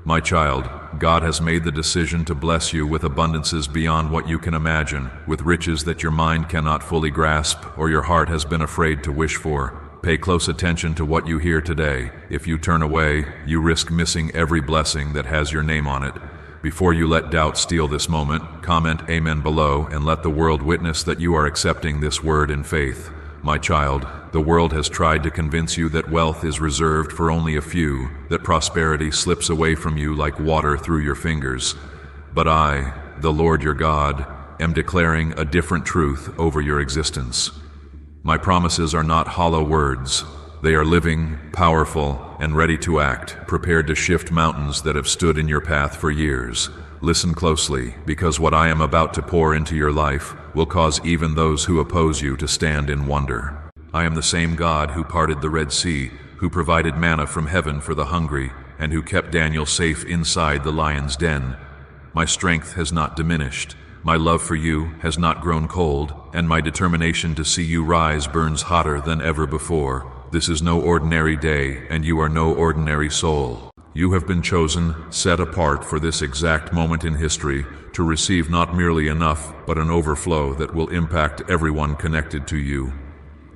My child, God has made the decision to bless you with abundances beyond what you can imagine, with riches that your mind cannot fully grasp or your heart has been afraid to wish for. Pay close attention to what you hear today. If you turn away, you risk missing every blessing that has your name on it. Before you let doubt steal this moment, comment Amen below and let the world witness that you are accepting this word in faith. My child, the world has tried to convince you that wealth is reserved for only a few, that prosperity slips away from you like water through your fingers. But I, the Lord your God, am declaring a different truth over your existence. My promises are not hollow words. They are living, powerful, and ready to act, prepared to shift mountains that have stood in your path for years. Listen closely, because what I am about to pour into your life will cause even those who oppose you to stand in wonder. I am the same God who parted the Red Sea, who provided manna from heaven for the hungry, and who kept Daniel safe inside the lion's den. My strength has not diminished. My love for you has not grown cold, and my determination to see you rise burns hotter than ever before. This is no ordinary day, and you are no ordinary soul. You have been chosen, set apart for this exact moment in history, to receive not merely enough, but an overflow that will impact everyone connected to you.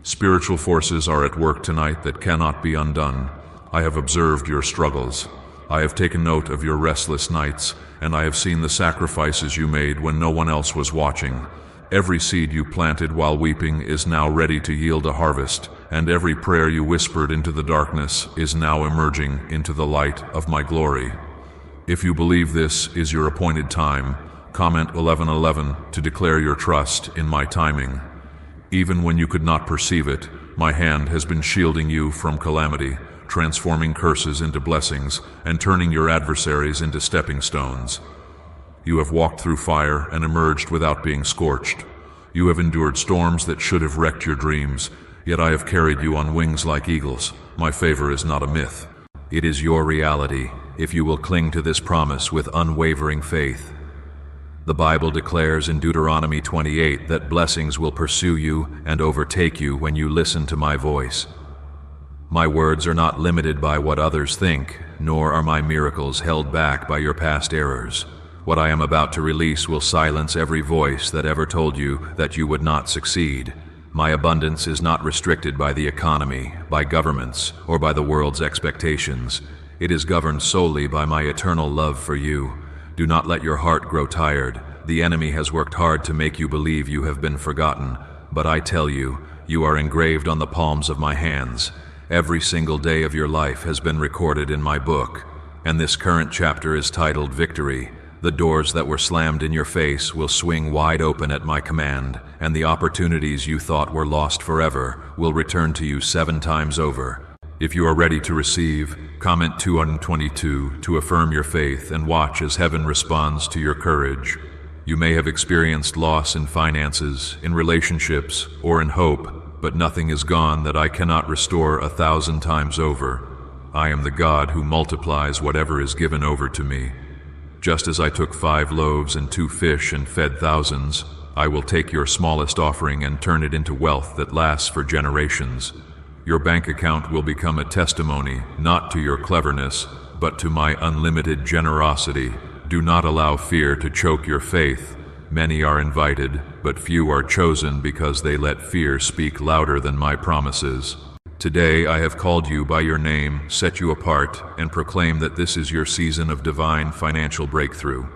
Spiritual forces are at work tonight that cannot be undone. I have observed your struggles. I have taken note of your restless nights, and I have seen the sacrifices you made when no one else was watching. Every seed you planted while weeping is now ready to yield a harvest, and every prayer you whispered into the darkness is now emerging into the light of my glory. If you believe this is your appointed time, comment 1111 to declare your trust in my timing. Even when you could not perceive it, my hand has been shielding you from calamity, transforming curses into blessings, and turning your adversaries into stepping stones. You have walked through fire and emerged without being scorched. You have endured storms that should have wrecked your dreams, yet I have carried you on wings like eagles. My favor is not a myth. It is your reality, if you will cling to this promise with unwavering faith. The Bible declares in Deuteronomy 28 that blessings will pursue you and overtake you when you listen to my voice. My words are not limited by what others think, nor are my miracles held back by your past errors. What I am about to release will silence every voice that ever told you that you would not succeed. My abundance is not restricted by the economy, by governments, or by the world's expectations. It is governed solely by my eternal love for you. Do not let your heart grow tired. The enemy has worked hard to make you believe you have been forgotten, but I tell you, you are engraved on the palms of my hands. Every single day of your life has been recorded in my book, and this current chapter is titled Victory. The doors that were slammed in your face will swing wide open at my command, and the opportunities you thought were lost forever will return to you 7 times over. If you are ready to receive, comment 222 to affirm your faith and watch as heaven responds to your courage. You may have experienced loss in finances, in relationships, or in hope, but nothing is gone that I cannot restore 1,000 times over. I am the God who multiplies whatever is given over to me. Just as I took 5 loaves and 2 fish and fed thousands, I will take your smallest offering and turn it into wealth that lasts for generations. Your bank account will become a testimony, not to your cleverness, but to my unlimited generosity. Do not allow fear to choke your faith. Many are invited, but few are chosen because they let fear speak louder than my promises. Today I have called you by your name, set you apart, and proclaim that this is your season of divine financial breakthrough.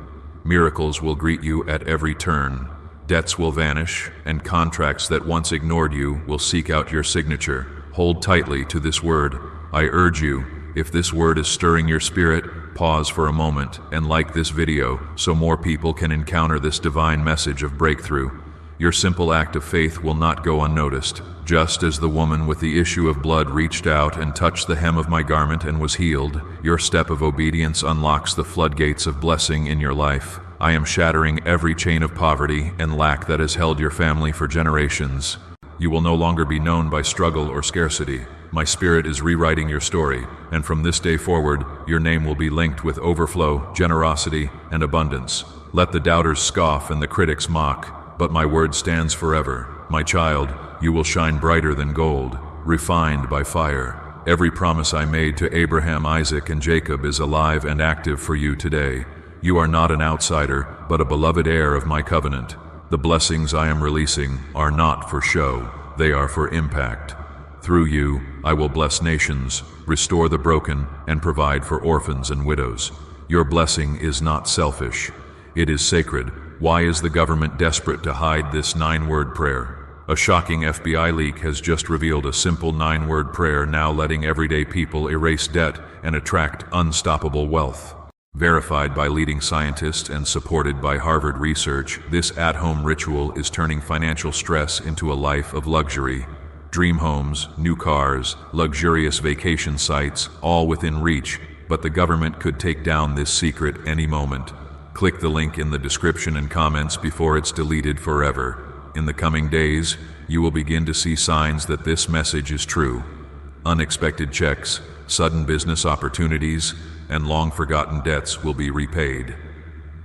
Miracles will greet you at every turn. Debts will vanish, and contracts that once ignored you will seek out your signature. Hold tightly to this word. I urge you, if this word is stirring your spirit, pause for a moment and like this video so more people can encounter this divine message of breakthrough. Your simple act of faith will not go unnoticed. Just as the woman with the issue of blood reached out and touched the hem of my garment and was healed, your step of obedience unlocks the floodgates of blessing in your life. I am shattering every chain of poverty and lack that has held your family for generations. You will no longer be known by struggle or scarcity. My spirit is rewriting your story, and from this day forward, your name will be linked with overflow, generosity, and abundance. Let the doubters scoff and the critics mock, but my word stands forever. My child, you will shine brighter than gold, refined by fire. Every promise I made to Abraham, Isaac, and Jacob is alive and active for you today. You are not an outsider, but a beloved heir of my covenant. The blessings I am releasing are not for show, they are for impact. Through you, I will bless nations, restore the broken, and provide for orphans and widows. Your blessing is not selfish. It is sacred. Why is the government desperate to hide this 9-word prayer? A shocking FBI leak has just revealed a simple 9-word prayer now letting everyday people erase debt and attract unstoppable wealth. Verified by leading scientists and supported by Harvard research, this at-home ritual is turning financial stress into a life of luxury. Dream homes, new cars, luxurious vacation sites, all within reach, but the government could take down this secret any moment. Click the link in the description and comments before it's deleted forever. In the coming days, you will begin to see signs that this message is true. Unexpected checks, sudden business opportunities, and long-forgotten debts will be repaid.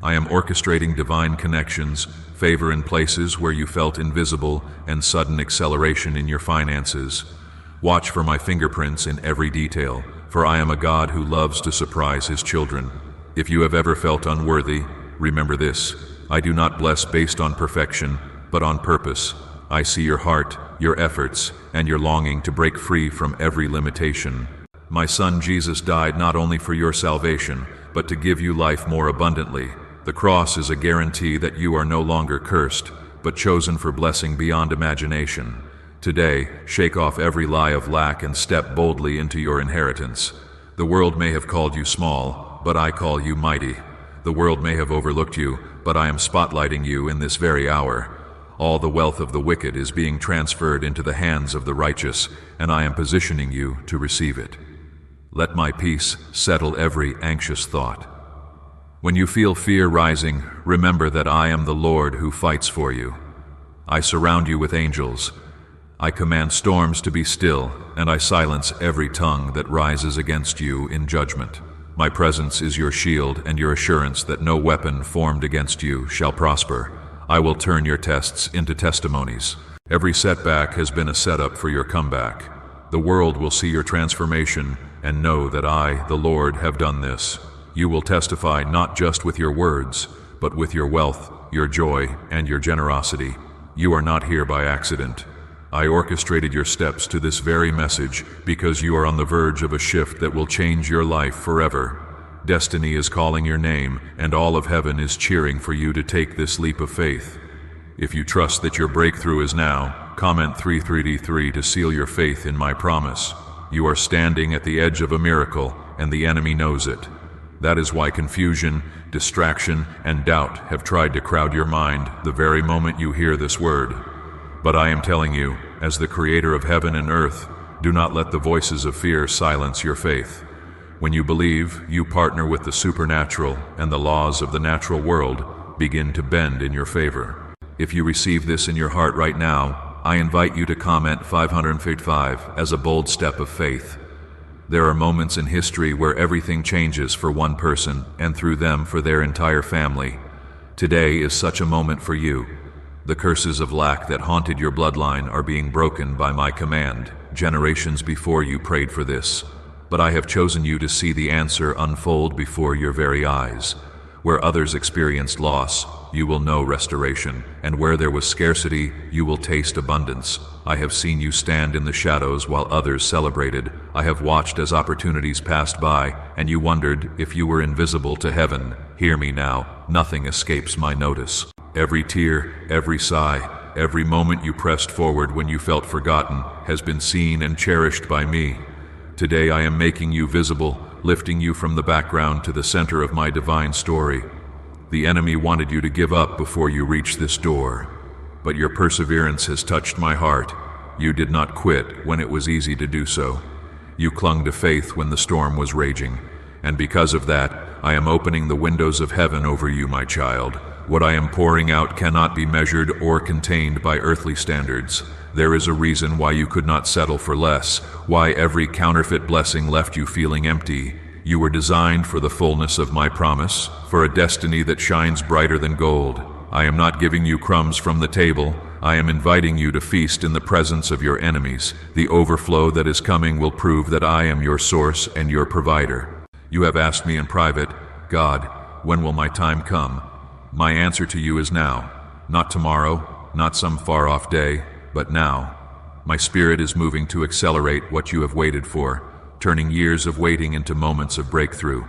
I am orchestrating divine connections, favor in places where you felt invisible, and sudden acceleration in your finances. Watch for my fingerprints in every detail, for I am a God who loves to surprise his children. If you have ever felt unworthy, remember this: I do not bless based on perfection, but on purpose. I see your heart, your efforts, and your longing to break free from every limitation. My son Jesus died not only for your salvation, but to give you life more abundantly. The cross is a guarantee that you are no longer cursed, but chosen for blessing beyond imagination. Today, shake off every lie of lack and step boldly into your inheritance. The world may have called you small, but I call you mighty. The world may have overlooked you, but I am spotlighting you in this very hour. All the wealth of the wicked is being transferred into the hands of the righteous, and I am positioning you to receive it. Let my peace settle every anxious thought. When you feel fear rising, remember that I am the Lord who fights for you. I surround you with angels. I command storms to be still, and I silence every tongue that rises against you in judgment. My presence is your shield and your assurance that no weapon formed against you shall prosper. I will turn your tests into testimonies. Every setback has been a setup for your comeback. The world will see your transformation and know that I, the Lord, have done this. You will testify not just with your words, but with your wealth, your joy, and your generosity. You are not here by accident. I orchestrated your steps to this very message because you are on the verge of a shift that will change your life forever. Destiny is calling your name, and all of heaven is cheering for you to take this leap of faith. If you trust that your breakthrough is now, comment 333 to seal your faith in my promise. You are standing at the edge of a miracle, and the enemy knows it. That is why confusion, distraction, and doubt have tried to crowd your mind the very moment you hear this word. But I am telling you, as the creator of heaven and earth, do not let the voices of fear silence your faith. When you believe, you partner with the supernatural, and the laws of the natural world begin to bend in your favor. If you receive this in your heart right now, I invite you to comment 555 as a bold step of faith. There are moments in history where everything changes for one person, and through them for their entire family. Today is such a moment for you. The curses of lack that haunted your bloodline are being broken by my command. Generations before you prayed for this. But I have chosen you to see the answer unfold before your very eyes. Where others experienced loss, you will know restoration, and where there was scarcity, you will taste abundance. I have seen you stand in the shadows while others celebrated. I have watched as opportunities passed by, and you wondered if you were invisible to heaven. Hear me now, nothing escapes my notice. Every tear, every sigh, every moment you pressed forward when you felt forgotten has been seen and cherished by me. Today I am making you visible, lifting you from the background to the center of my divine story. The enemy wanted you to give up before you reached this door, but your perseverance has touched my heart. You did not quit when it was easy to do so. You clung to faith when the storm was raging, and because of that, I am opening the windows of heaven over you, my child. What I am pouring out cannot be measured or contained by earthly standards. There is a reason why you could not settle for less, why every counterfeit blessing left you feeling empty. You were designed for the fullness of my promise, for a destiny that shines brighter than gold. I am not giving you crumbs from the table, I am inviting you to feast in the presence of your enemies. The overflow that is coming will prove that I am your source and your provider. You have asked me in private, God, when will my time come? My answer to you is now. Not tomorrow, not some far-off day, but now. My spirit is moving to accelerate what you have waited for, turning years of waiting into moments of breakthrough.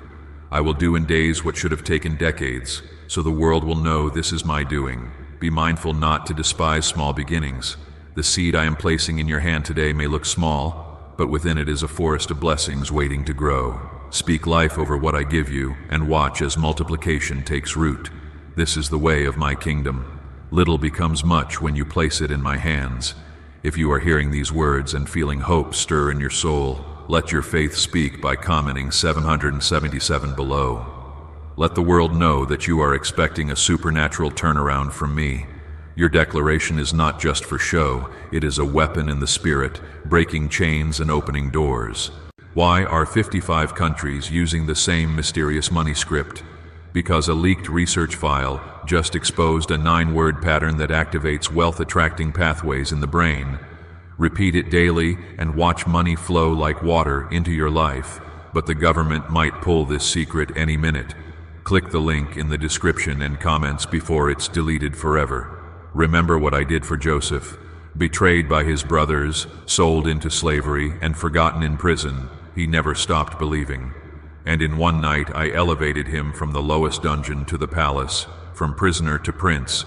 I will do in days what should have taken decades, so the world will know this is my doing. Be mindful not to despise small beginnings. The seed I am placing in your hand today may look small, but within it is a forest of blessings waiting to grow. Speak life over what I give you, and watch as multiplication takes root. This is the way of my kingdom. Little becomes much when you place it in my hands. If you are hearing these words and feeling hope stir in your soul, let your faith speak by commenting 777 below. Let the world know that you are expecting a supernatural turnaround from me. Your declaration is not just for show, it is a weapon in the spirit, breaking chains and opening doors. Why are 55 countries using the same mysterious money script? Because a leaked research file just exposed a 9-word pattern that activates wealth-attracting pathways in the brain. Repeat it daily and watch money flow like water into your life, but the government might pull this secret any minute. Click the link in the description and comments before it's deleted forever. Remember what I did for Joseph. Betrayed by his brothers, sold into slavery, and forgotten in prison, he never stopped believing. And in one night I elevated him from the lowest dungeon to the palace, from prisoner to prince.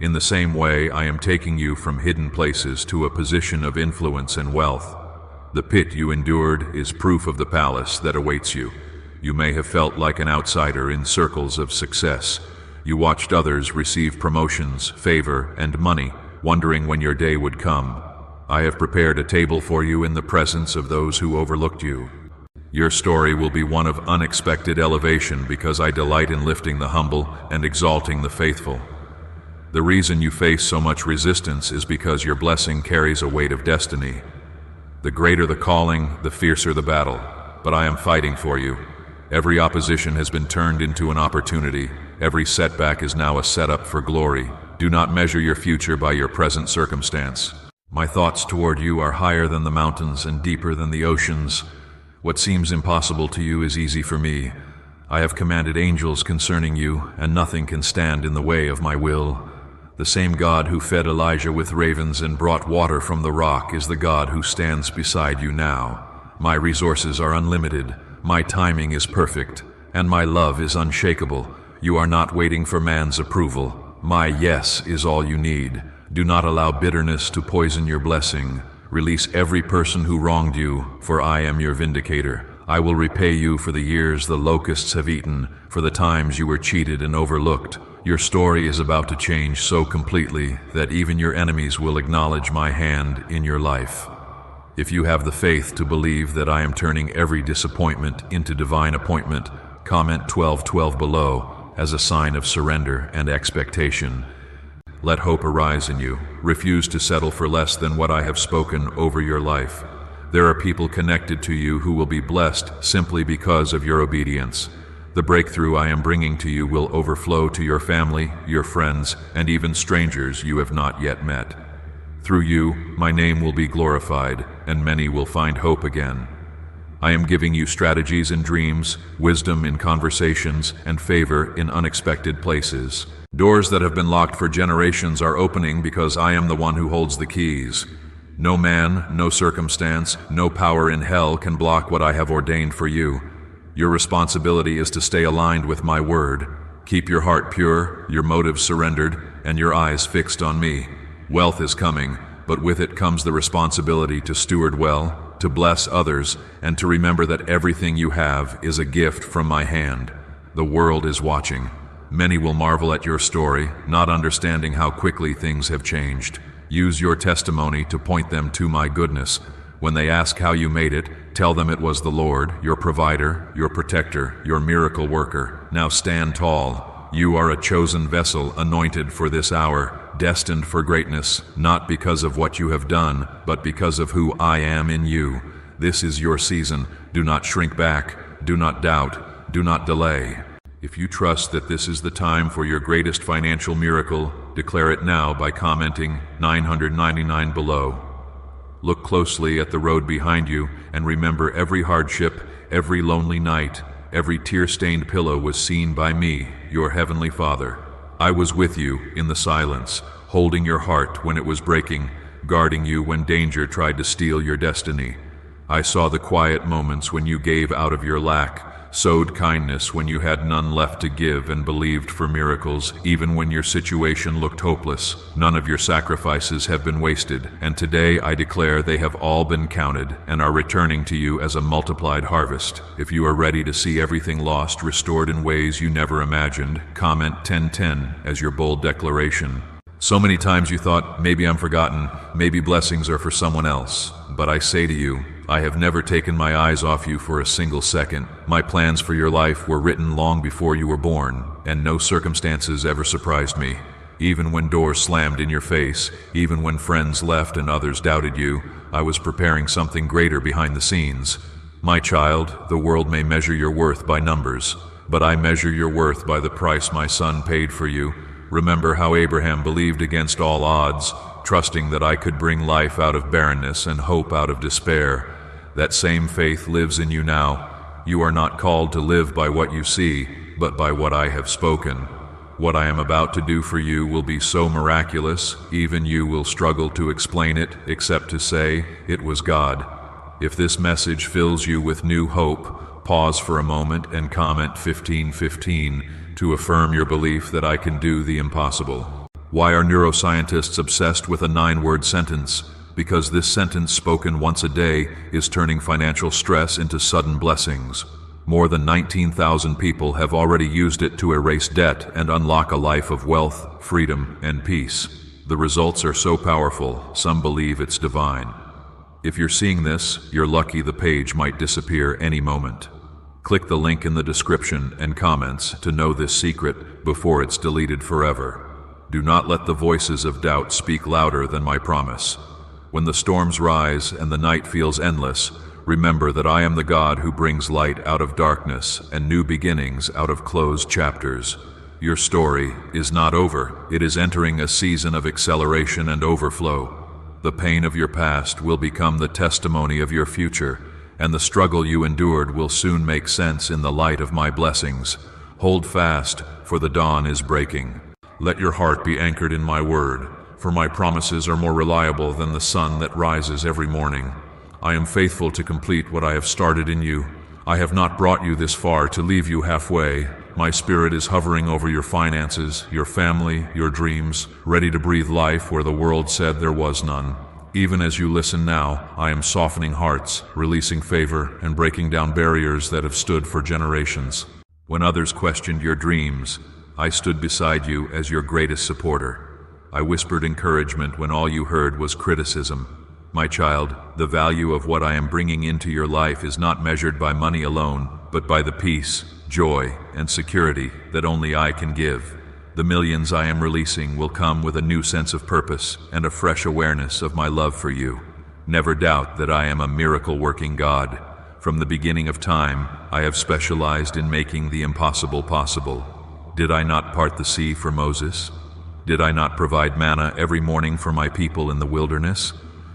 In the same way, I am taking you from hidden places to a position of influence and wealth. The pit you endured is proof of the palace that awaits you. You may have felt like an outsider in circles of success. You watched others receive promotions, favor, and money, wondering when your day would come. I have prepared a table for you in the presence of those who overlooked you. Your story will be one of unexpected elevation because I delight in lifting the humble and exalting the faithful. The reason you face so much resistance is because your blessing carries a weight of destiny. The greater the calling, the fiercer the battle. But I am fighting for you. Every opposition has been turned into an opportunity. Every setback is now a setup for glory. Do not measure your future by your present circumstance. My thoughts toward you are higher than the mountains and deeper than the oceans. What seems impossible to you is easy for me. I have commanded angels concerning you, and nothing can stand in the way of my will. The same God who fed Elijah with ravens and brought water from the rock is the God who stands beside you now. My resources are unlimited, my timing is perfect, and my love is unshakable. You are not waiting for man's approval. My yes is all you need. Do not allow bitterness to poison your blessing. Release every person who wronged you, for I am your vindicator. I will repay you for the years the locusts have eaten, for the times you were cheated and overlooked. Your story is about to change so completely that even your enemies will acknowledge my hand in your life. If you have the faith to believe that I am turning every disappointment into divine appointment, comment 1212 below as a sign of surrender and expectation. Let hope arise in you. Refuse to settle for less than what I have spoken over your life. There are people connected to you who will be blessed simply because of your obedience. The breakthrough I am bringing to you will overflow to your family, your friends, and even strangers you have not yet met. Through you, my name will be glorified, and many will find hope again. I am giving you strategies in dreams, wisdom in conversations, and favor in unexpected places. Doors that have been locked for generations are opening because I am the one who holds the keys. No man, no circumstance, no power in hell can block what I have ordained for you. Your responsibility is to stay aligned with my word. Keep your heart pure, your motives surrendered, and your eyes fixed on me. Wealth is coming, but with it comes the responsibility to steward well, to bless others, and to remember that everything you have is a gift from my hand. The world is watching. Many will marvel at your story, not understanding how quickly things have changed. Use your testimony to point them to my goodness. When they ask how you made it, tell them it was the Lord, your provider, your protector, your miracle worker. Now stand tall. You are a chosen vessel, anointed for this hour, destined for greatness, not because of what you have done, but because of who I am in you. This is your season. Do not shrink back. Do not doubt. Do not delay. If you trust that this is the time for your greatest financial miracle, Declare it now by commenting 999 below. Look closely at the road behind you and remember every hardship, every lonely night, every tear-stained pillow was seen by me, your Heavenly Father. I was with you in the silence, holding your heart when it was breaking, guarding you when danger tried to steal your destiny. I saw the quiet moments when you gave out of your lack, sowed kindness when you had none left to give, and believed for miracles even when your situation looked hopeless. None of your sacrifices have been wasted, and today I declare they have all been counted and are returning to you as a multiplied harvest. If you are ready to see everything lost restored in ways you never imagined, comment 1010 as your bold declaration. So many times you thought, maybe I'm forgotten, maybe blessings are for someone else. But I say to you, I have never taken my eyes off you for a single second. My plans for your life were written long before you were born, and no circumstances ever surprised me. Even when doors slammed in your face, even when friends left and others doubted you, I was preparing something greater behind the scenes. My child, the world may measure your worth by numbers, but I measure your worth by the price my Son paid for you. Remember how Abraham believed against all odds, trusting that I could bring life out of barrenness and hope out of despair. That same faith lives in you now. You are not called to live by what you see, but by what I have spoken. What I am about to do for you will be so miraculous, even you will struggle to explain it, except to say, it was God. If this message fills you with new hope, pause for a moment and comment 1515 to affirm your belief that I can do the impossible. Why are neuroscientists obsessed with a 9-word sentence? Because this sentence spoken once a day is turning financial stress into sudden blessings. More than 19,000 people have already used it to erase debt and unlock a life of wealth, freedom, and peace. The results are so powerful, some believe it's divine. If you're seeing this, you're lucky. The page might disappear any moment. Click the link in the description and comments to know this secret before it's deleted forever. Do not let the voices of doubt speak louder than my promise. When the storms rise and the night feels endless, remember that I am the God who brings light out of darkness and new beginnings out of closed chapters. Your story is not over. It is entering a season of acceleration and overflow. The pain of your past will become the testimony of your future, and the struggle you endured will soon make sense in the light of my blessings. Hold fast, for the dawn is breaking. Let your heart be anchored in my word, for my promises are more reliable than the sun that rises every morning. I am faithful to complete what I have started in you. I have not brought you this far to leave you halfway. My spirit is hovering over your finances, your family, your dreams, ready to breathe life where the world said there was none. Even as you listen now, I am softening hearts, releasing favor, and breaking down barriers that have stood for generations. When others questioned your dreams, I stood beside you as your greatest supporter. I whispered encouragement when all you heard was criticism. My child, the value of what I am bringing into your life is not measured by money alone, but by the peace, joy, and security that only I can give. The millions I am releasing will come with a new sense of purpose and a fresh awareness of my love for you. Never doubt that I am a miracle-working God. From the beginning of time, I have specialized in making the impossible possible. Did I not part the sea for Moses? Did I not provide manna every morning for my people in the wilderness?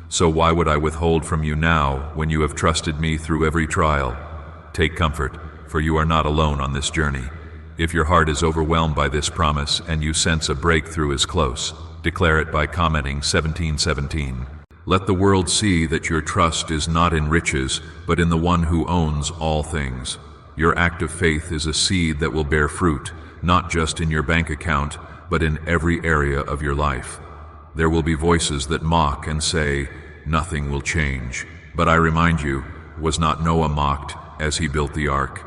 So why would I withhold from you now when you have trusted me through every trial? Take comfort, for you are not alone on this journey. If your heart is overwhelmed by this promise and you sense a breakthrough is close, declare it by commenting 1717. Let the world see that your trust is not in riches, but in the one who owns all things. Your act of faith is a seed that will bear fruit, not just in your bank account, but in every area of your life. There will be voices that mock and say, nothing will change. But I remind you, was not Noah mocked as he built the ark?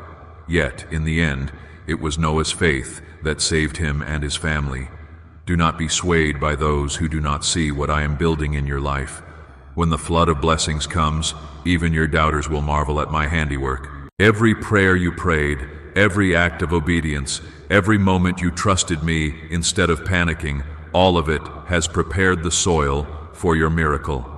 Yet, in the end, it was Noah's faith that saved him and his family. Do not be swayed by those who do not see what I am building in your life. When the flood of blessings comes, even your doubters will marvel at my handiwork. Every prayer you prayed, every act of obedience, every moment you trusted me instead of panicking, all of it has prepared the soil for your miracle.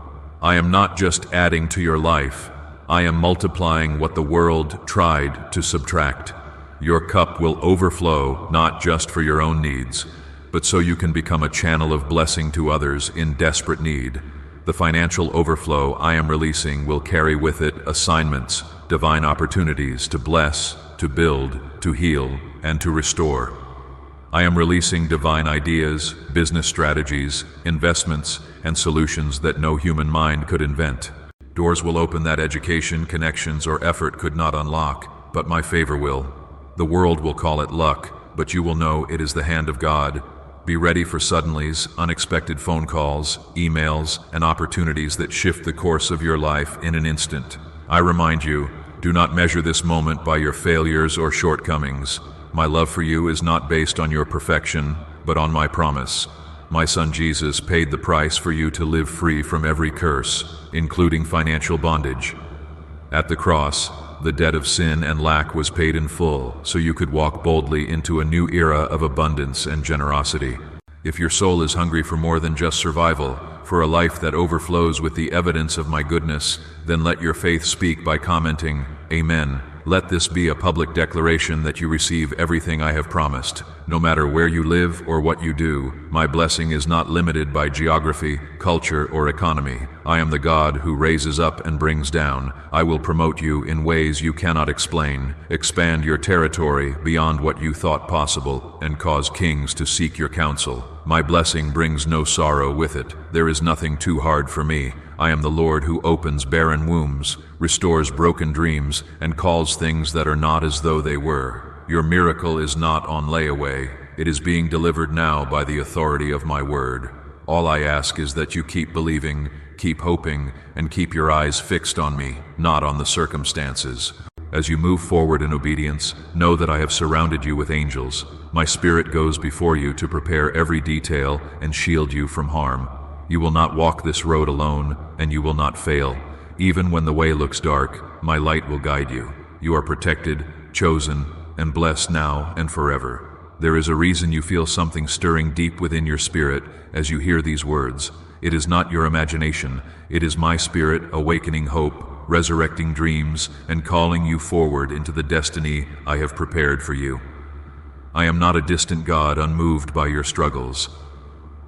I am not just adding to your life, I am multiplying what the world tried to subtract. Your cup will overflow, not just for your own needs, but so you can become a channel of blessing to others in desperate need. The financial overflow I am releasing will carry with it assignments, divine opportunities to bless, to build, to heal, and to restore. I am releasing divine ideas, business strategies, investments, and solutions that no human mind could invent. Doors will open that education, connections, or effort could not unlock, but my favor will. The world will call it luck, but you will know it is the hand of God. Be ready for suddenlies, unexpected phone calls, emails, and opportunities that shift the course of your life in an instant. I remind you, do not measure this moment by your failures or shortcomings. My love for you is not based on your perfection, but on my promise. My son Jesus paid the price for you to live free from every curse, including financial bondage. At the cross, the debt of sin and lack was paid in full, so you could walk boldly into a new era of abundance and generosity. If your soul is hungry for more than just survival, for a life that overflows with the evidence of my goodness, then let your faith speak by commenting, Amen. Let this be a public declaration that you receive everything I have promised. No matter where you live or what you do, my blessing is not limited by geography, culture, or economy. I am the God who raises up and brings down. I will promote you in ways you cannot explain, expand your territory beyond what you thought possible, and cause kings to seek your counsel. My blessing brings no sorrow with it. There is nothing too hard for me. I am the Lord who opens barren wombs, restores broken dreams, and calls things that are not as though they were. Your miracle is not on layaway. It is being delivered now by the authority of my word. All I ask is that you keep believing, keep hoping, and keep your eyes fixed on me, not on the circumstances. As you move forward in obedience, know that I have surrounded you with angels. My spirit goes before you to prepare every detail and shield you from harm. You will not walk this road alone, and you will not fail. Even when the way looks dark, my light will guide you. You are protected, chosen, and blessed now and forever. There is a reason you feel something stirring deep within your spirit as you hear these words. It is not your imagination. It is my spirit awakening hope, resurrecting dreams, and calling you forward into the destiny I have prepared for you. I am not a distant God unmoved by your struggles.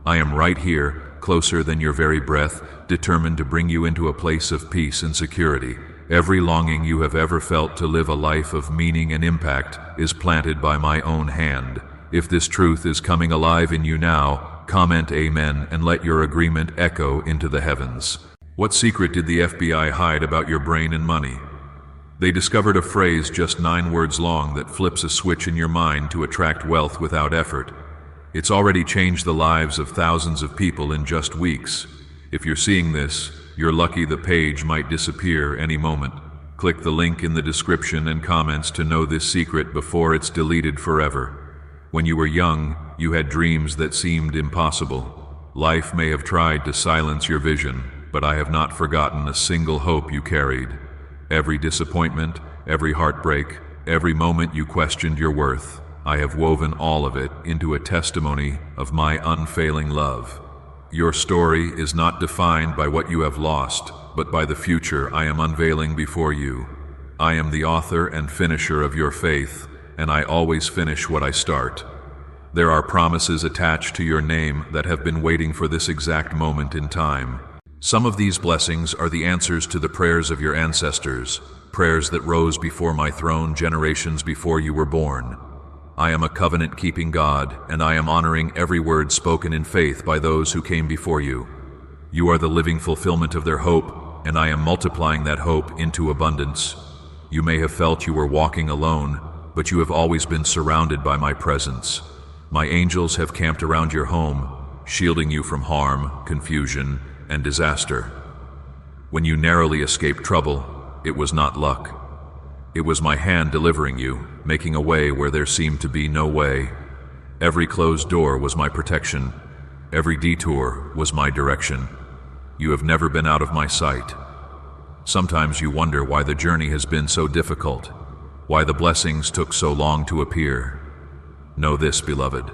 I am right here, closer than your very breath, determined to bring you into a place of peace and security. Every longing you have ever felt to live a life of meaning and impact is planted by my own hand. If this truth is coming alive in you now, comment Amen and let your agreement echo into the heavens. What secret did the FBI hide about your brain and money? They discovered a phrase just 9 words long that flips a switch in your mind to attract wealth without effort. It's already changed the lives of thousands of people in just weeks. If you're seeing this, you're lucky the page might disappear any moment. Click the link in the description and comments to know this secret before it's deleted forever. When you were young, you had dreams that seemed impossible. Life may have tried to silence your vision, but I have not forgotten a single hope you carried. Every disappointment, every heartbreak, every moment you questioned your worth, I have woven all of it into a testimony of my unfailing love. Your story is not defined by what you have lost, but by the future I am unveiling before you. I am the author and finisher of your faith, and I always finish what I start. There are promises attached to your name that have been waiting for this exact moment in time. Some of these blessings are the answers to the prayers of your ancestors, prayers that rose before my throne generations before you were born. I am a covenant-keeping God, and I am honoring every word spoken in faith by those who came before you. You are the living fulfillment of their hope, and I am multiplying that hope into abundance. You may have felt you were walking alone, but you have always been surrounded by my presence. My angels have camped around your home, shielding you from harm, confusion, and disaster. When you narrowly escaped trouble, it was not luck. It was my hand delivering you, making a way where there seemed to be no way. Every closed door was my protection. Every detour was my direction. You have never been out of my sight. Sometimes you wonder why the journey has been so difficult, why the blessings took so long to appear. Know this, beloved.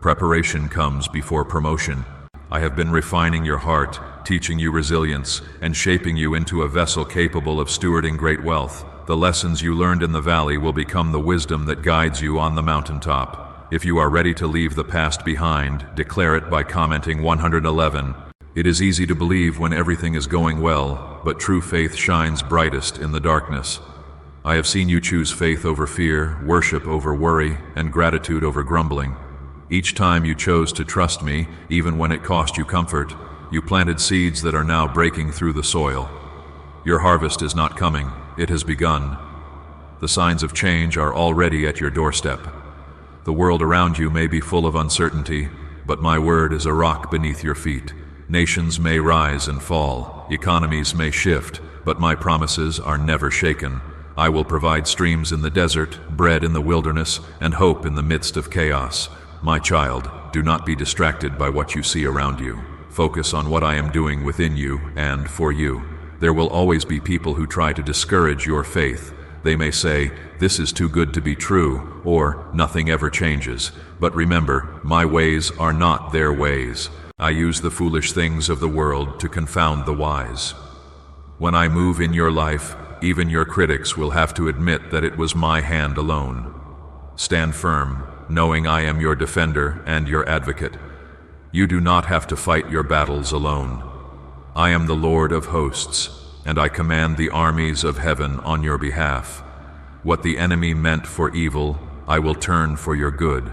Preparation comes before promotion. I have been refining your heart, teaching you resilience, and shaping you into a vessel capable of stewarding great wealth. The lessons you learned in the valley will become the wisdom that guides you on the mountaintop. If you are ready to leave the past behind, declare it by commenting 111. It is easy to believe when everything is going well, but true faith shines brightest in the darkness. I have seen you choose faith over fear, worship over worry, and gratitude over grumbling. Each time you chose to trust me, even when it cost you comfort, you planted seeds that are now breaking through the soil. Your harvest is not coming, it has begun. The signs of change are already at your doorstep. The world around you may be full of uncertainty, but my word is a rock beneath your feet. Nations may rise and fall, economies may shift, but my promises are never shaken. I will provide streams in the desert, bread in the wilderness, and hope in the midst of chaos. My child, do not be distracted by what you see around you. Focus on what I am doing within you and for you. There will always be people who try to discourage your faith. They may say, "This is too good to be true," or "Nothing ever changes." But remember, my ways are not their ways. I use the foolish things of the world to confound the wise. When I move in your life, even your critics will have to admit that it was my hand alone. Stand firm, knowing I am your defender and your advocate. You do not have to fight your battles alone. I am the Lord of hosts, and I command the armies of heaven on your behalf. What the enemy meant for evil, I will turn for your good.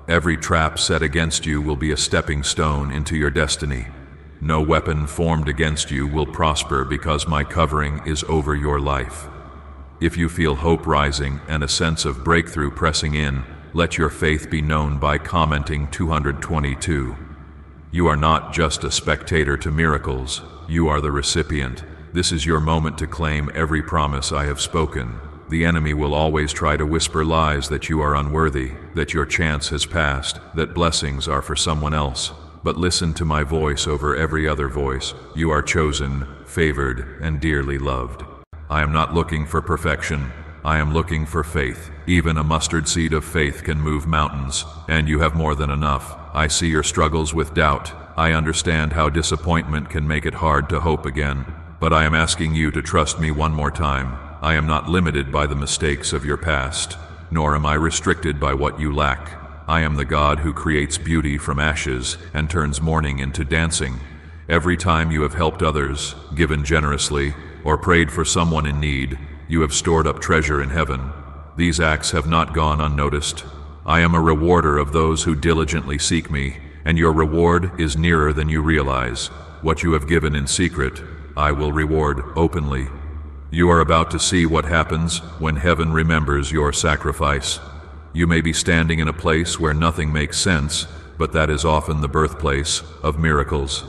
Every trap set against you will be a stepping stone into your destiny. No weapon formed against you will prosper because my covering is over your life. If you feel hope rising and a sense of breakthrough pressing in, let your faith be known by commenting 222. You are not just a spectator to miracles, you are the recipient. This is your moment to claim every promise I have spoken. The enemy will always try to whisper lies that you are unworthy, that your chance has passed, that blessings are for someone else. But listen to my voice over every other voice. You are chosen, favored, and dearly loved. I am not looking for perfection. I am looking for faith. Even a mustard seed of faith can move mountains, and you have more than enough. I see your struggles with doubt. I understand how disappointment can make it hard to hope again. But I am asking you to trust me one more time. I am not limited by the mistakes of your past, nor am I restricted by what you lack. I am the God who creates beauty from ashes and turns mourning into dancing. Every time you have helped others, given generously, or prayed for someone in need, you have stored up treasure in heaven. These acts have not gone unnoticed. I am a rewarder of those who diligently seek me, and your reward is nearer than you realize. What you have given in secret, I will reward openly. You are about to see what happens when heaven remembers your sacrifice. You may be standing in a place where nothing makes sense, but that is often the birthplace of miracles.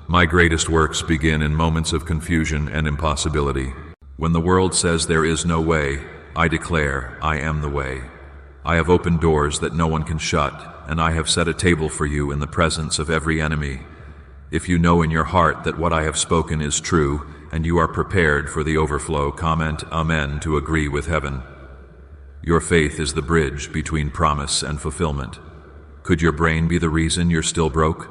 My greatest works begin in moments of confusion and impossibility. When the world says there is no way, I declare I am the way. I have opened doors that no one can shut, and I have set a table for you in the presence of every enemy. If you know in your heart that what I have spoken is true, and you are prepared for the overflow, comment Amen to agree with heaven. Your faith is the bridge between promise and fulfillment. Could your brain be the reason you're still broke?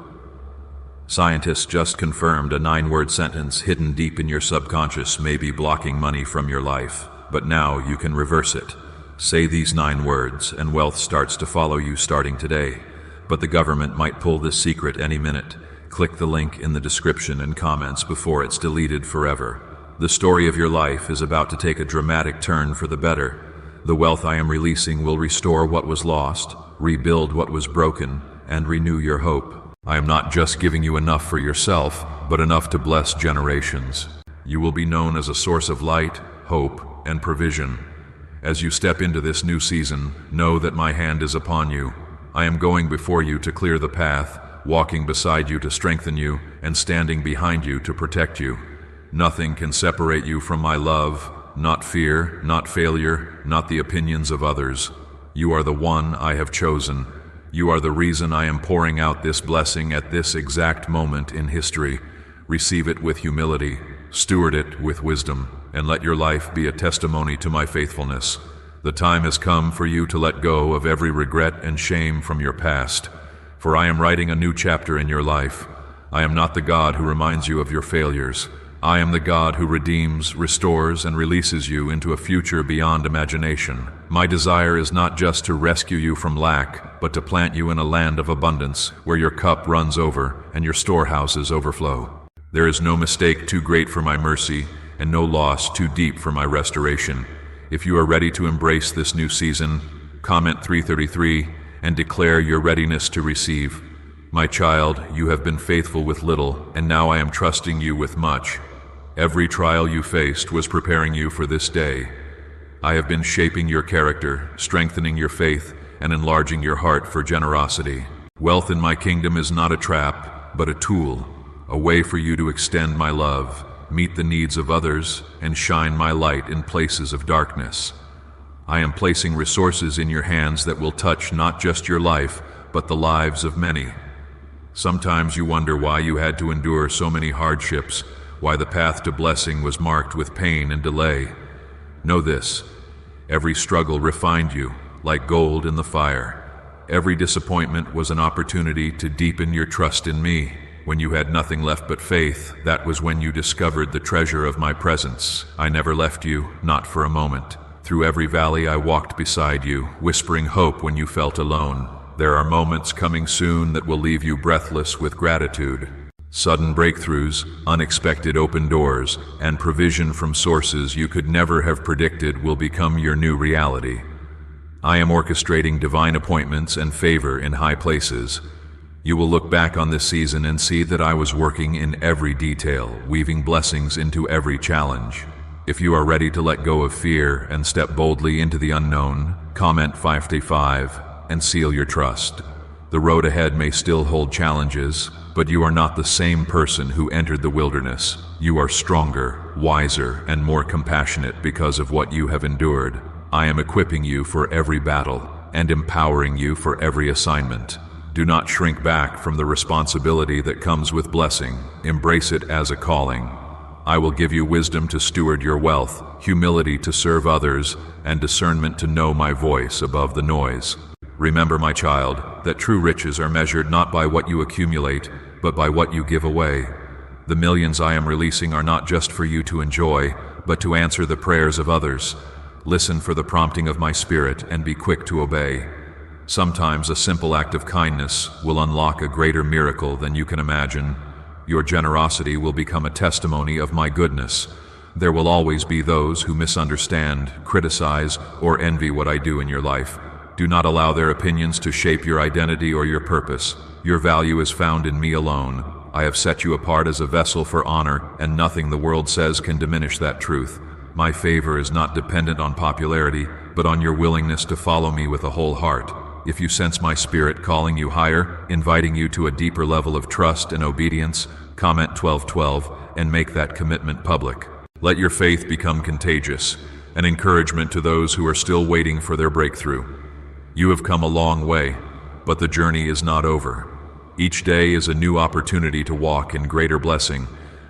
Scientists just confirmed a 9-word sentence hidden deep in your subconscious may be blocking money from your life, but now you can reverse it. Say these 9 words and wealth starts to follow you starting today. But the government might pull this secret any minute. Click the link in the description and comments before it's deleted forever. The story of your life is about to take a dramatic turn for the better. The wealth I am releasing will restore what was lost, rebuild what was broken, and renew your hope. I am not just giving you enough for yourself, but enough to bless generations. You will be known as a source of light, hope, and provision. As you step into this new season, know that my hand is upon you. I am going before you to clear the path, walking beside you to strengthen you, and standing behind you to protect you. Nothing can separate you from my love, not fear, not failure, not the opinions of others. You are the one I have chosen. You are the reason I am pouring out this blessing at this exact moment in history. Receive it with humility, steward it with wisdom, and let your life be a testimony to my faithfulness. The time has come for you to let go of every regret and shame from your past, for I am writing a new chapter in your life. I am not the God who reminds you of your failures. I am the God who redeems, restores, and releases you into a future beyond imagination. My desire is not just to rescue you from lack, but to plant you in a land of abundance, where your cup runs over and your storehouses overflow. There is no mistake too great for my mercy, and no loss too deep for my restoration. If you are ready to embrace this new season, comment 333 and declare your readiness to receive. My child, you have been faithful with little, and now I am trusting you with much. Every trial you faced was preparing you for this day. I have been shaping your character, strengthening your faith, and enlarging your heart for generosity. Wealth in my kingdom is not a trap, but a tool, a way for you to extend my love, meet the needs of others, and shine my light in places of darkness. I am placing resources in your hands that will touch not just your life, but the lives of many. Sometimes you wonder why you had to endure so many hardships, why the path to blessing was marked with pain and delay. Know this: every struggle refined you, like gold in the fire. Every disappointment was an opportunity to deepen your trust in me. When you had nothing left but faith, that was when you discovered the treasure of my presence. I never left you, not for a moment. Through every valley I walked beside you, whispering hope when you felt alone. There are moments coming soon that will leave you breathless with gratitude. Sudden breakthroughs, unexpected open doors, and provision from sources you could never have predicted will become your new reality. I am orchestrating divine appointments and favor in high places. You will look back on this season and see that I was working in every detail, weaving blessings into every challenge. If you are ready to let go of fear and step boldly into the unknown, comment 55 and seal your trust. The road ahead may still hold challenges, but you are not the same person who entered the wilderness. You are stronger, wiser, and more compassionate because of what you have endured. I am equipping you for every battle and empowering you for every assignment. Do not shrink back from the responsibility that comes with blessing. Embrace it as a calling. I will give you wisdom to steward your wealth, humility to serve others, and discernment to know my voice above the noise. Remember, my child, that true riches are measured not by what you accumulate, but by what you give away. The millions I am releasing are not just for you to enjoy, but to answer the prayers of others. Listen for the prompting of my spirit and be quick to obey. Sometimes a simple act of kindness will unlock a greater miracle than you can imagine. Your generosity will become a testimony of my goodness. There will always be those who misunderstand, criticize, or envy what I do in your life. Do not allow their opinions to shape your identity or your purpose. Your value is found in me alone. I have set you apart as a vessel for honor, and nothing the world says can diminish that truth. My favor is not dependent on popularity, but on your willingness to follow me with a whole heart. If you sense my spirit calling you higher, inviting you to a deeper level of trust and obedience, comment 1212 and make that commitment public. Let your faith become contagious, an encouragement to those who are still waiting for their breakthrough. You have come a long way, but the journey is not over. Each day is a new opportunity to walk in greater blessing,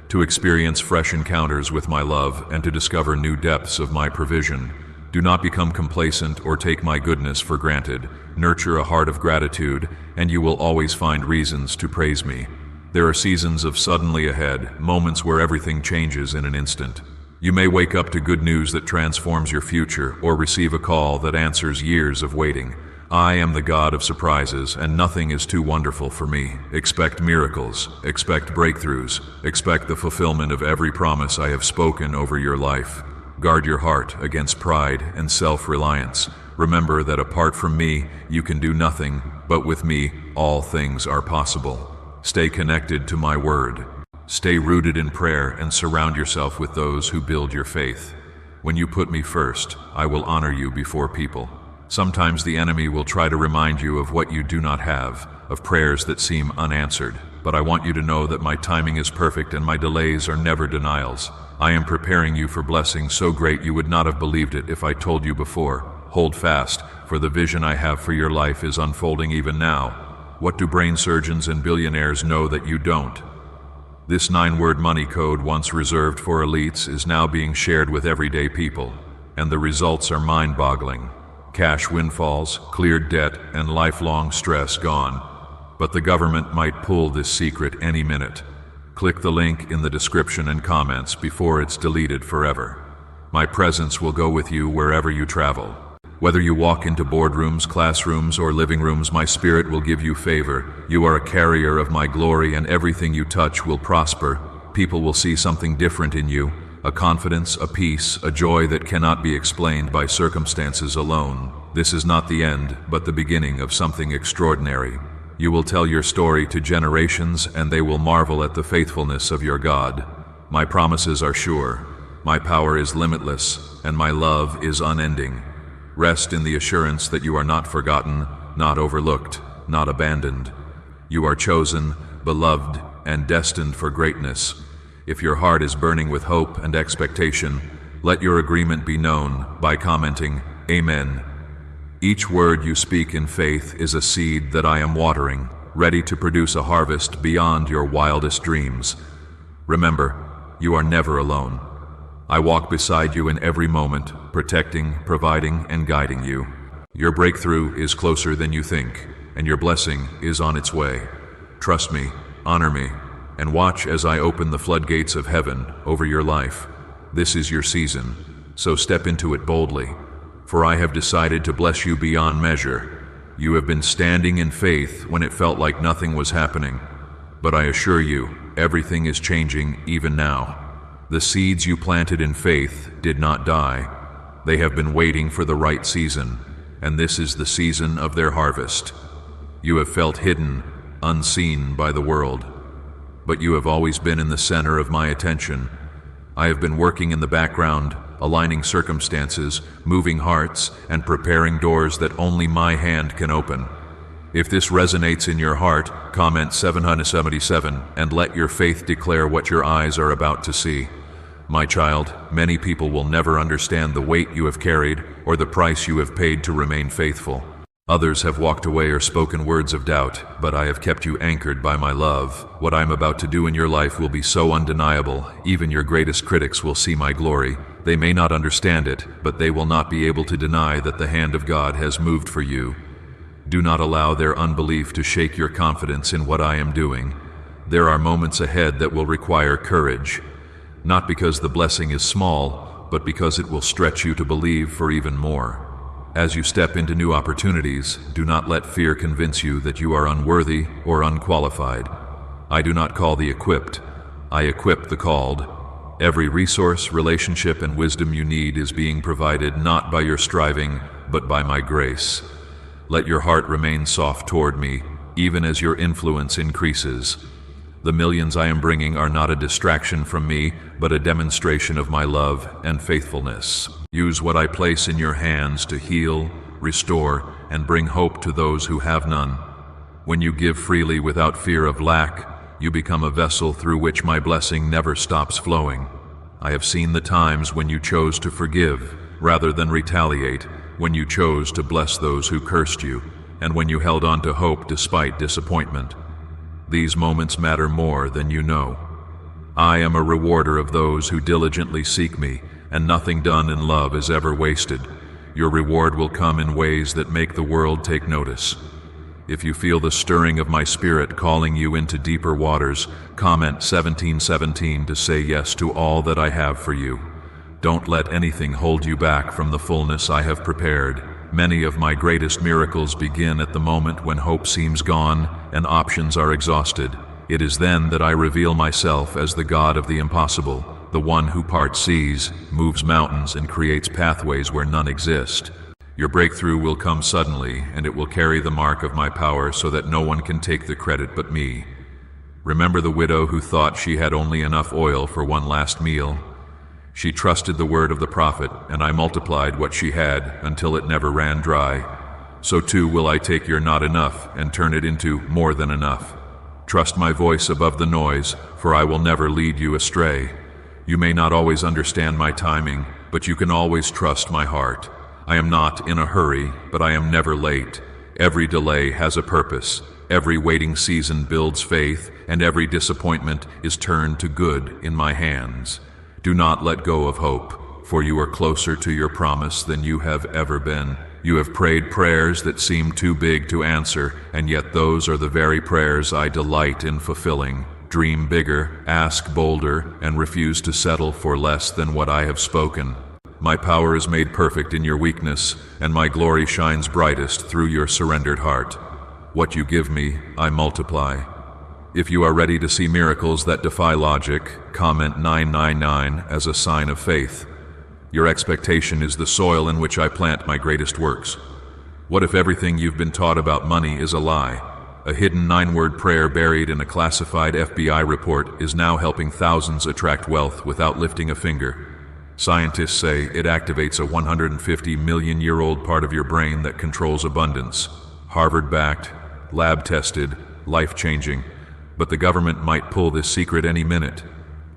to experience fresh encounters with my love, and to discover new depths of my provision. Do not become complacent or take my goodness for granted. Nurture a heart of gratitude, and you will always find reasons to praise me. There are seasons of suddenly ahead, moments where everything changes in an instant. You may wake up to good news that transforms your future, or receive a call that answers years of waiting. I am the God of surprises, and nothing is too wonderful for me. Expect miracles, expect breakthroughs, expect the fulfillment of every promise I have spoken over your life. Guard your heart against pride and self-reliance. Remember that apart from me, you can do nothing, but with me, all things are possible. Stay connected to my word. Stay rooted in prayer and surround yourself with those who build your faith. When you put me first, I will honor you before people. Sometimes the enemy will try to remind you of what you do not have, of prayers that seem unanswered. But I want you to know that my timing is perfect and my delays are never denials. I am preparing you for blessings so great you would not have believed it if I told you before. Hold fast, for the vision I have for your life is unfolding even now. What do brain surgeons and billionaires know that you don't? This 9-word money code, once reserved for elites, is now being shared with everyday people, and the results are mind-boggling. Cash windfalls, cleared debt, and lifelong stress gone. But the government might pull this secret any minute. Click the link in the description and comments before it's deleted forever. My presence will go with you wherever you travel. Whether you walk into boardrooms, classrooms, or living rooms, my Spirit will give you favor. You are a carrier of my glory, and everything you touch will prosper. People will see something different in you, a confidence, a peace, a joy that cannot be explained by circumstances alone. This is not the end, but the beginning of something extraordinary. You will tell your story to generations, and they will marvel at the faithfulness of your God. My promises are sure. My power is limitless, and my love is unending. Rest in the assurance that you are not forgotten, not overlooked, not abandoned. You are chosen, beloved, and destined for greatness. If your heart is burning with hope and expectation, let your agreement be known by commenting, Amen. Each word you speak in faith is a seed that I am watering, ready to produce a harvest beyond your wildest dreams. Remember, you are never alone. I walk beside you in every moment, protecting, providing, and guiding you. Your breakthrough is closer than you think, and your blessing is on its way. Trust me, honor me, and watch as I open the floodgates of heaven over your life. This is your season, so step into it boldly, for I have decided to bless you beyond measure. You have been standing in faith when it felt like nothing was happening, but I assure you, everything is changing even now. The seeds you planted in faith did not die. They have been waiting for the right season, and this is the season of their harvest. You have felt hidden, unseen by the world, but you have always been in the center of my attention. I have been working in the background, aligning circumstances, moving hearts, and preparing doors that only my hand can open. If this resonates in your heart, comment 777 and let your faith declare what your eyes are about to see. My child, many people will never understand the weight you have carried or the price you have paid to remain faithful. Others have walked away or spoken words of doubt, but I have kept you anchored by my love. What I'm about to do in your life will be so undeniable, even your greatest critics will see my glory. They may not understand it, but they will not be able to deny that the hand of God has moved for you. Do not allow their unbelief to shake your confidence in what I am doing. There are moments ahead that will require courage, not because the blessing is small, but because it will stretch you to believe for even more. As you step into new opportunities, do not let fear convince you that you are unworthy or unqualified. I do not call the equipped, I equip the called. Every resource, relationship, and wisdom you need is being provided not by your striving, but by my grace. Let your heart remain soft toward me, even as your influence increases. The millions I am bringing are not a distraction from me, but a demonstration of my love and faithfulness. Use what I place in your hands to heal, restore, and bring hope to those who have none. When you give freely without fear of lack, you become a vessel through which my blessing never stops flowing. I have seen the times when you chose to forgive rather than retaliate, when you chose to bless those who cursed you, and when you held on to hope despite disappointment. These moments matter more than you know. I am a rewarder of those who diligently seek me, and nothing done in love is ever wasted. Your reward will come in ways that make the world take notice. If you feel the stirring of my spirit calling you into deeper waters, comment 1717 to say yes to all that I have for you. Don't let anything hold you back from the fullness I have prepared. Many of my greatest miracles begin at the moment when hope seems gone and options are exhausted. It is then that I reveal myself as the God of the impossible, the one who parts seas, moves mountains, and creates pathways where none exist. Your breakthrough will come suddenly, and it will carry the mark of my power so that no one can take the credit but me. Remember the widow who thought she had only enough oil for one last meal? She trusted the word of the prophet, and I multiplied what she had until it never ran dry. So too will I take your not enough and turn it into more than enough. Trust my voice above the noise, for I will never lead you astray. You may not always understand my timing, but you can always trust my heart. I am not in a hurry, but I am never late. Every delay has a purpose. Every waiting season builds faith, and every disappointment is turned to good in my hands. Do not let go of hope, for you are closer to your promise than you have ever been. You have prayed prayers that seem too big to answer, and yet those are the very prayers I delight in fulfilling. Dream bigger, ask bolder, and refuse to settle for less than what I have spoken. My power is made perfect in your weakness, and my glory shines brightest through your surrendered heart. What you give me, I multiply. If you are ready to see miracles that defy logic, comment 999 as a sign of faith. Your expectation is the soil in which I plant my greatest works. What if everything you've been taught about money is a lie? A hidden 9-word prayer buried in a classified FBI report is now helping thousands attract wealth without lifting a finger. Scientists say it activates a 150-million-year-old part of your brain that controls abundance. Harvard-backed, lab-tested, life-changing. But the government might pull this secret any minute.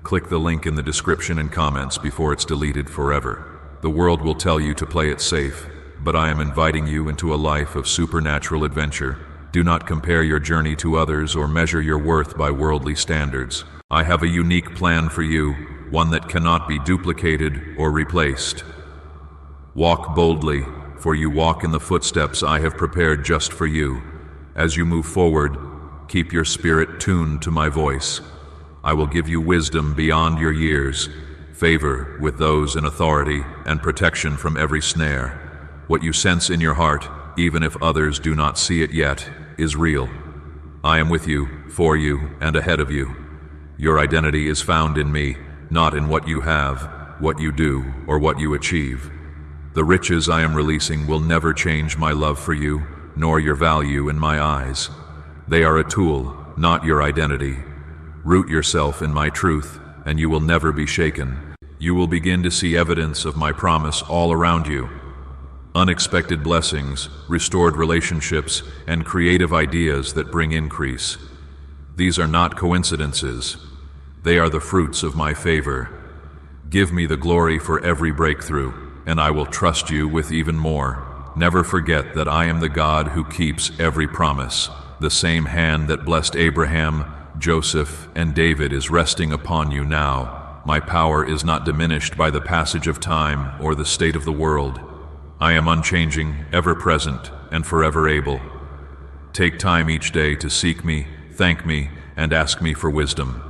Click the link in the description and comments before it's deleted forever. The world will tell you to play it safe, but I am inviting you into a life of supernatural adventure. Do not compare your journey to others or measure your worth by worldly standards. I have a unique plan for you, one that cannot be duplicated or replaced. Walk boldly, for you walk in the footsteps I have prepared just for you. As you move forward, keep your spirit tuned to my voice. I will give you wisdom beyond your years, favor with those in authority, and protection from every snare. What you sense in your heart, even if others do not see it yet, is real. I am with you, for you, and ahead of you. Your identity is found in me, not in what you have, what you do, or what you achieve. The riches I am releasing will never change my love for you, nor your value in my eyes. They are a tool, not your identity. Root yourself in my truth, and you will never be shaken. You will begin to see evidence of my promise all around you. Unexpected blessings, restored relationships, and creative ideas that bring increase. These are not coincidences. They are the fruits of my favor. Give me the glory for every breakthrough, and I will trust you with even more. Never forget that I am the God who keeps every promise. The same hand that blessed Abraham, Joseph, and David is resting upon you now. My power is not diminished by the passage of time or the state of the world. I am unchanging, ever-present, and forever able. Take time each day to seek me, thank me, and ask me for wisdom.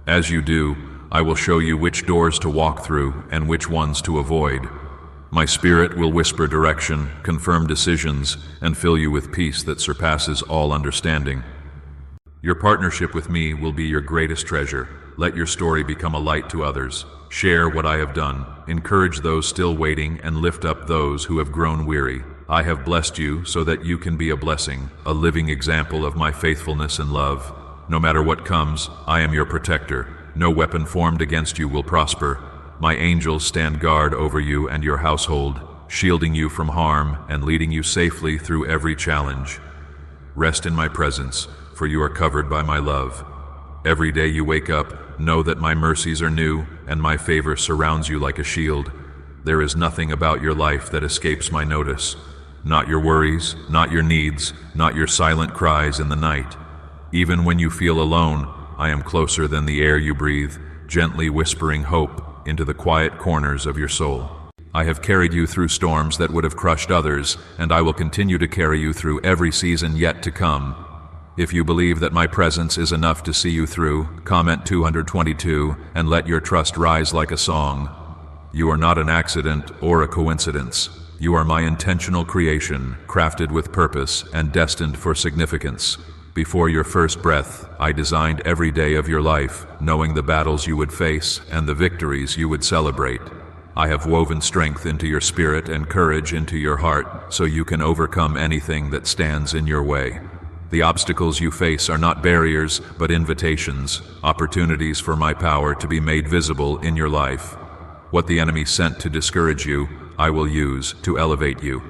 As you do, I will show you which doors to walk through and which ones to avoid. My spirit will whisper direction, confirm decisions, and fill you with peace that surpasses all understanding. Your partnership with me will be your greatest treasure. Let your story become a light to others. Share what I have done, encourage those still waiting, and lift up those who have grown weary. I have blessed you so that you can be a blessing, a living example of my faithfulness and love. No matter what comes, I am your protector. No weapon formed against you will prosper. My angels stand guard over you and your household, shielding you from harm and leading you safely through every challenge. Rest in my presence, for you are covered by my love. Every day you wake up, know that my mercies are new and my favor surrounds you like a shield. There is nothing about your life that escapes my notice. Not your worries, not your needs, not your silent cries in the night. Even when you feel alone, I am closer than the air you breathe, gently whispering hope into the quiet corners of your soul. I have carried you through storms that would have crushed others, and I will continue to carry you through every season yet to come. If you believe that my presence is enough to see you through, comment 222 and let your trust rise like a song. You are not an accident or a coincidence. You are my intentional creation, crafted with purpose and destined for significance. Before your first breath, I designed every day of your life, knowing the battles you would face and the victories you would celebrate. I have woven strength into your spirit and courage into your heart, so you can overcome anything that stands in your way. The obstacles you face are not barriers, but invitations, opportunities for my power to be made visible in your life. What the enemy sent to discourage you, I will use to elevate you.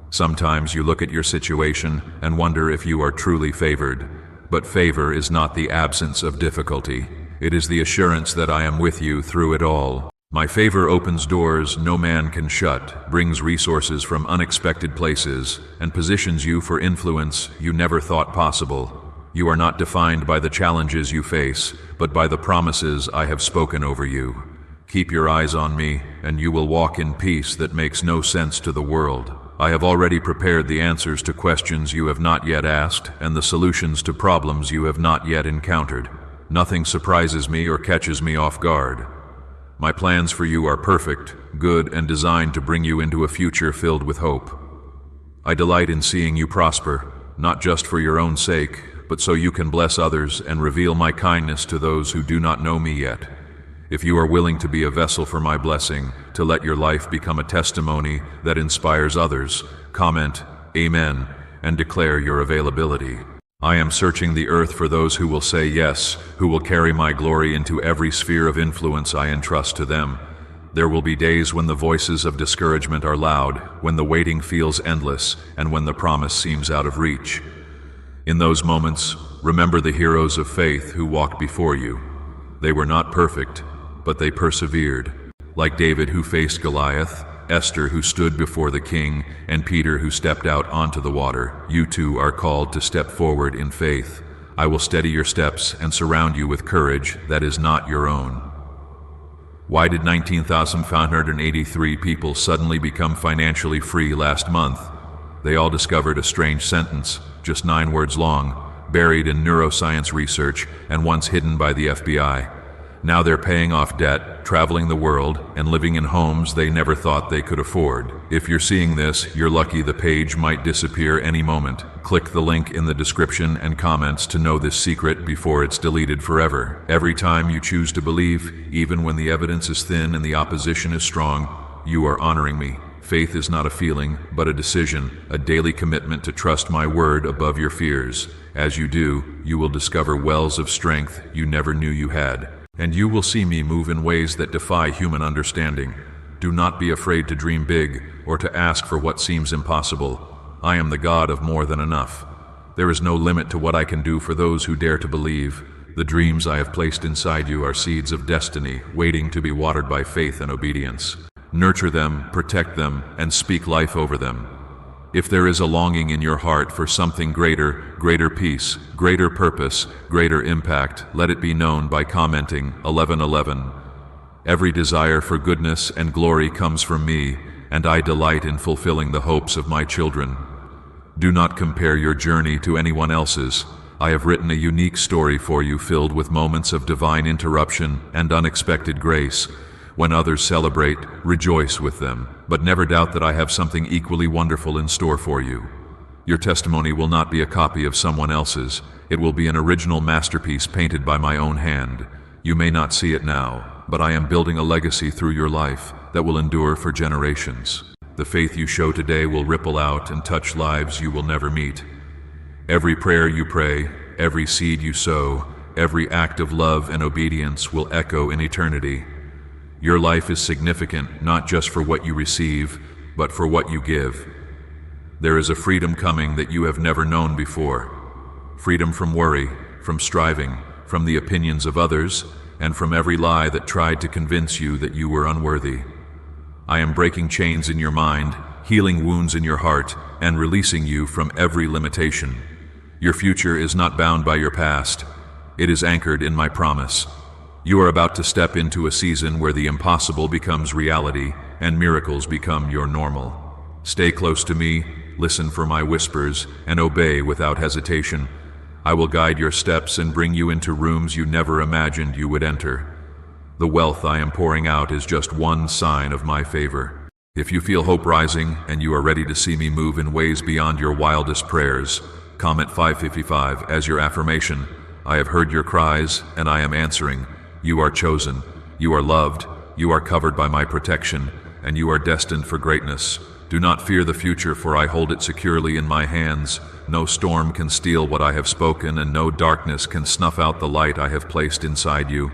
Sometimes you look at your situation and wonder if you are truly favored, but favor is not the absence of difficulty. It is the assurance that I am with you through it all. My favor opens doors no man can shut, brings resources from unexpected places, and positions you for influence you never thought possible. You are not defined by the challenges you face, but by the promises I have spoken over you. Keep your eyes on me, and you will walk in peace that makes no sense to the world. I have already prepared the answers to questions you have not yet asked, and the solutions to problems you have not yet encountered. Nothing surprises me or catches me off guard. My plans for you are perfect, good, and designed to bring you into a future filled with hope. I delight in seeing you prosper, not just for your own sake, but so you can bless others and reveal my kindness to those who do not know me yet. If you are willing to be a vessel for my blessing, to let your life become a testimony that inspires others, comment Amen and declare your availability. I am searching the earth for those who will say yes, who will carry my glory into every sphere of influence I entrust to them. There will be days when the voices of discouragement are loud, when the waiting feels endless, and when the promise seems out of reach. In those moments, remember the heroes of faith who walked before you. They were not perfect, but they persevered. Like David who faced Goliath, Esther who stood before the king, and Peter who stepped out onto the water, you too are called to step forward in faith. I will steady your steps and surround you with courage that is not your own. Why did 19,583 people suddenly become financially free last month? They all discovered a strange sentence, just 9 words long, buried in neuroscience research and once hidden by the FBI. Now they're paying off debt, traveling the world, and living in homes they never thought they could afford. If you're seeing this, you're lucky. The page might disappear any moment. Click the link in the description and comments to know this secret before it's deleted forever. Every time you choose to believe, even when the evidence is thin and the opposition is strong, you are honoring me. Faith is not a feeling, but a decision, a daily commitment to trust my word above your fears. As you do, you will discover wells of strength you never knew you had. And you will see me move in ways that defy human understanding. Do not be afraid to dream big or to ask for what seems impossible. I am the God of more than enough. There is no limit to what I can do for those who dare to believe. The dreams I have placed inside you are seeds of destiny, waiting to be watered by faith and obedience. Nurture them, protect them, and speak life over them. If there is a longing in your heart for something greater, greater peace, greater purpose, greater impact, let it be known by commenting 11:11. Every desire for goodness and glory comes from me, and I delight in fulfilling the hopes of my children. Do not compare your journey to anyone else's. I have written a unique story for you filled with moments of divine interruption and unexpected grace. When others celebrate, rejoice with them, but never doubt that I have something equally wonderful in store for you. Your testimony will not be a copy of someone else's. It will be an original masterpiece painted by my own hand. You may not see it now, but I am building a legacy through your life that will endure for generations. The faith you show today will ripple out and touch lives you will never meet. Every prayer you pray, every seed you sow, every act of love and obedience will echo in eternity. Your life is significant not just for what you receive, but for what you give. There is a freedom coming that you have never known before. Freedom from worry, from striving, from the opinions of others, and from every lie that tried to convince you that you were unworthy. I am breaking chains in your mind, healing wounds in your heart, and releasing you from every limitation. Your future is not bound by your past. It is anchored in my promise. You are about to step into a season where the impossible becomes reality and miracles become your normal. Stay close to me, listen for my whispers, and obey without hesitation. I will guide your steps and bring you into rooms you never imagined you would enter. The wealth I am pouring out is just one sign of my favor. If you feel hope rising and you are ready to see me move in ways beyond your wildest prayers, comment 555 as your affirmation. I have heard your cries and I am answering. You are chosen, you are loved, you are covered by my protection, and you are destined for greatness. Do not fear the future, for I hold it securely in my hands. No storm can steal what I have spoken, and no darkness can snuff out the light I have placed inside you.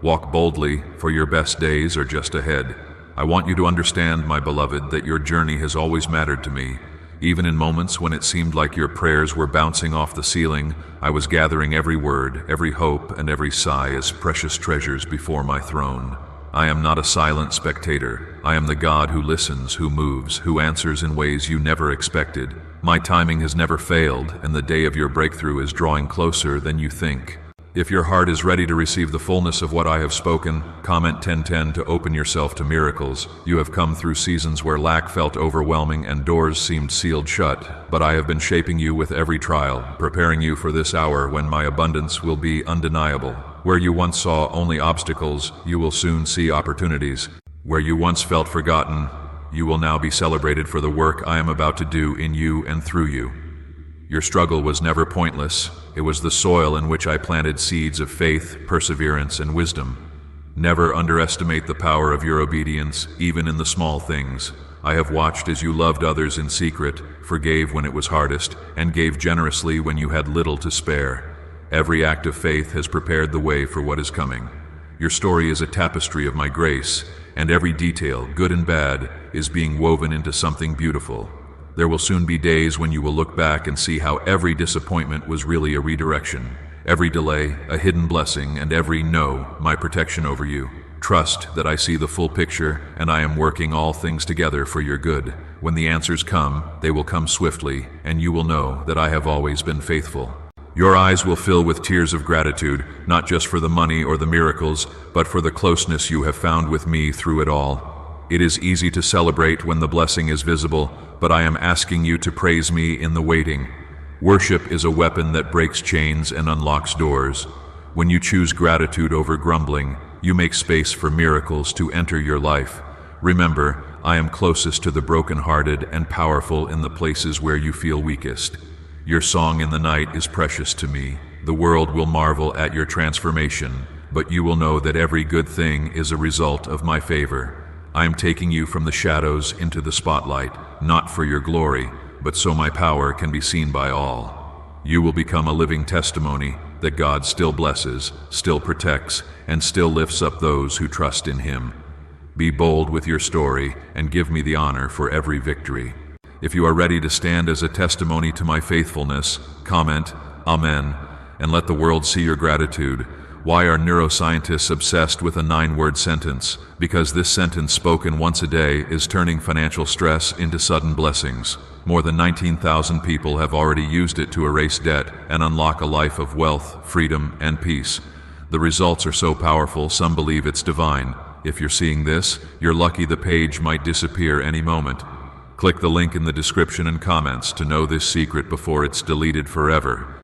Walk boldly, for your best days are just ahead. I want you to understand, my beloved, that your journey has always mattered to me. Even in moments when it seemed like your prayers were bouncing off the ceiling, I was gathering every word, every hope, and every sigh as precious treasures before my throne. I am not a silent spectator. I am the God who listens, who moves, who answers in ways you never expected. My timing has never failed, and the day of your breakthrough is drawing closer than you think. If your heart is ready to receive the fullness of what I have spoken, comment 1010 to open yourself to miracles. You have come through seasons where lack felt overwhelming and doors seemed sealed shut, but I have been shaping you with every trial, preparing you for this hour when my abundance will be undeniable. Where you once saw only obstacles, you will soon see opportunities. Where you once felt forgotten, you will now be celebrated for the work I am about to do in you and through you. Your struggle was never pointless. It was the soil in which I planted seeds of faith, perseverance, and wisdom. Never underestimate the power of your obedience, even in the small things. I have watched as you loved others in secret, forgave when it was hardest, and gave generously when you had little to spare. Every act of faith has prepared the way for what is coming. Your story is a tapestry of my grace, and every detail, good and bad, is being woven into something beautiful. There will soon be days when you will look back and see how every disappointment was really a redirection. Every delay, a hidden blessing, and every no, my protection over you. Trust that I see the full picture, and I am working all things together for your good. When the answers come, they will come swiftly, and you will know that I have always been faithful. Your eyes will fill with tears of gratitude, not just for the money or the miracles, but for the closeness you have found with me through it all. It is easy to celebrate when the blessing is visible, but I am asking you to praise me in the waiting. Worship is a weapon that breaks chains and unlocks doors. When you choose gratitude over grumbling, you make space for miracles to enter your life. Remember, I am closest to the brokenhearted and powerful in the places where you feel weakest. Your song in the night is precious to me. The world will marvel at your transformation, but you will know that every good thing is a result of my favor. I am taking you from the shadows into the spotlight, not for your glory, but so my power can be seen by all. You will become a living testimony that God still blesses, still protects, and still lifts up those who trust in Him. Be bold with your story and give me the honor for every victory. If you are ready to stand as a testimony to my faithfulness, comment, Amen, and let the world see your gratitude. Why are neuroscientists obsessed with a 9-word sentence? Because this sentence spoken once a day is turning financial stress into sudden blessings. More than 19,000 people have already used it to erase debt and unlock a life of wealth, freedom, and peace. The results are so powerful, some believe it's divine. If you're seeing this, you're lucky. The page might disappear any moment. Click the link in the description and comments to know this secret before it's deleted forever.